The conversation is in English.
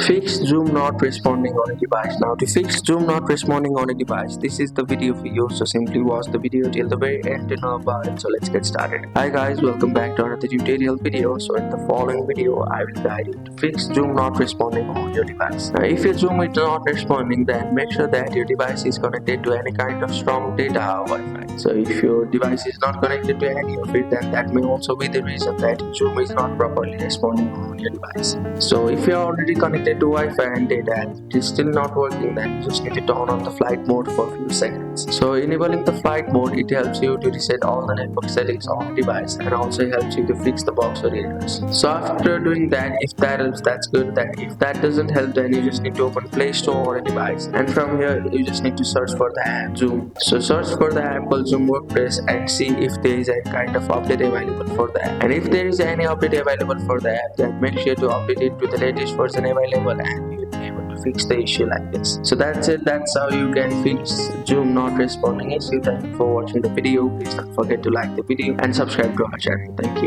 Fix Zoom not responding on a device. Now to fix Zoom not responding on a device, this is the video for you. So simply watch the video till the very end to know about it. So let's get started. Hi guys, welcome back to another tutorial video. So in the following video, I will guide you to fix Zoom not responding on your device. Now if your Zoom is not responding, then make sure that your device is connected to any kind of strong data or Wi-Fi. So if your device is not connected to any of it, then that may also be the reason that Zoom is not properly responding on your device. So if you're already connected to Wi-Fi and data and it is still not working, then you just need to turn on the flight mode for a few seconds. So enabling the flight mode, it helps you to reset all the network settings on the device and also helps you to fix the box or errors. So after doing that, if that helps, that's good. Then if that doesn't help, then you just need to open Play Store on a device, and from here you just need to search for the app Zoom. So search for the app called Zoom WordPress and see if there is a kind of update available for the app. And if there is any update available for the app, then make sure to update it to the latest version available, and you will be able to fix the issue like this. So that's it. That's how you can fix Zoom not responding issue. Thank you for watching the video. Please don't forget to like the video and subscribe to our channel. Thank you.